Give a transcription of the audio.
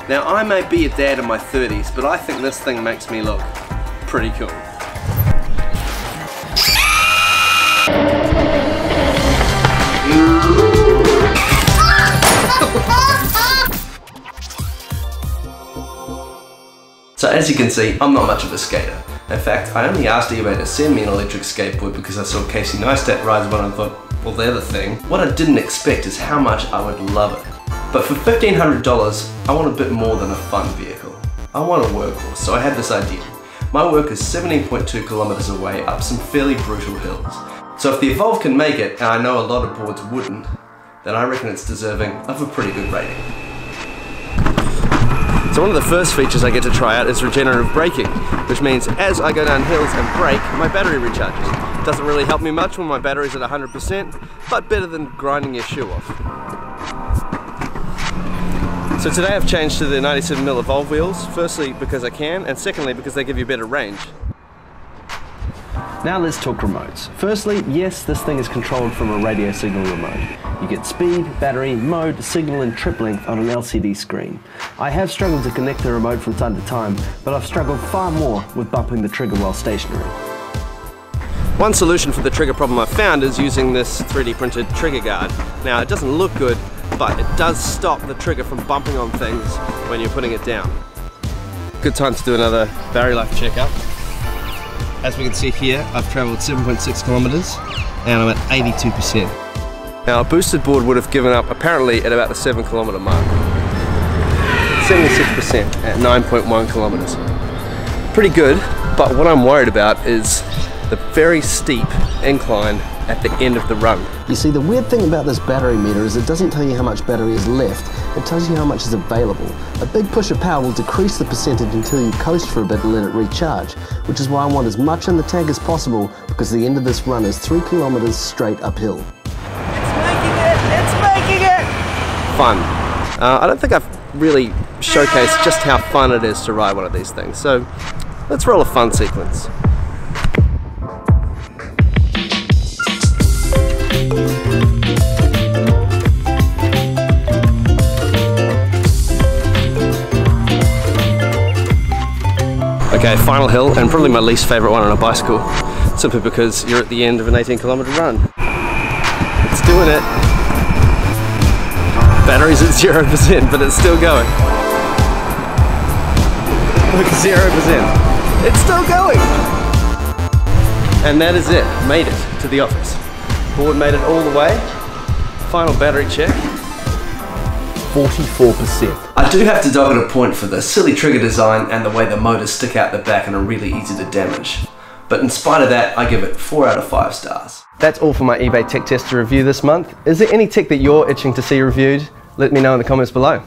Now I may be a dad in my 30s, but I think this thing makes me look pretty cool. So as you can see, I'm not much of a skater. In fact, I only asked eBay to send me an electric skateboard because I saw Casey Neistat rides one and I thought, well, they're the thing. What I didn't expect is how much I would love it. But for $1,500, I want a bit more than a fun vehicle. I want a workhorse, so I had this idea. My work is 17.2 kilometers away up some fairly brutal hills. So if the Evolve can make it, and I know a lot of boards wouldn't, then I reckon it's deserving of a pretty good rating. So one of the first features I get to try out is regenerative braking, which means as I go down hills and brake, my battery recharges. It doesn't really help me much when my battery's at 100%, but better than grinding your shoe off. So today I've changed to the 97mm Evolve wheels, firstly because I can, and secondly because they give you better range. Now let's talk remotes. Firstly, yes, this thing is controlled from a radio signal remote. You get speed, battery, mode, signal and trip length on an LCD screen. I have struggled to connect the remote from time to time, but I've struggled far more with bumping the trigger while stationary. One solution for the trigger problem I've found is using this 3D printed trigger guard. Now it doesn't look good, but it does stop the trigger from bumping on things when you're putting it down. Good time to do another battery life checkup. As we can see here, I've travelled 7.6 kilometers and I'm at 82%. Now a boosted board would have given up apparently at about the 7 kilometer mark. 76% at 9.1 kilometers. Pretty good, but what I'm worried about is the very steep incline at the end of the run. You see, the weird thing about this battery meter is it doesn't tell you how much battery is left, it tells you how much is available. A big push of power will decrease the percentage until you coast for a bit and let it recharge, which is why I want as much in the tank as possible, because the end of this run is 3 kilometers straight uphill. It's making it! It's making it! Fun. I don't think I've really showcased just how fun it is to ride one of these things, so let's roll a fun sequence. Okay, final hill, and probably my least favourite one on a bicycle, simply because you're at the end of an 18-kilometre run. It's doing it. Battery's at 0%, but it's still going. Look, 0%. It's still going! And that is it. Made it to the office. Board made it all the way. Final battery check. 44%. I do have to dog it a point for the silly trigger design and the way the motors stick out the back and are really easy to damage. But in spite of that, I give it 4 out of 5 stars. That's all for my eBay tech tester review this month. Is there any tech that you're itching to see reviewed? Let me know in the comments below.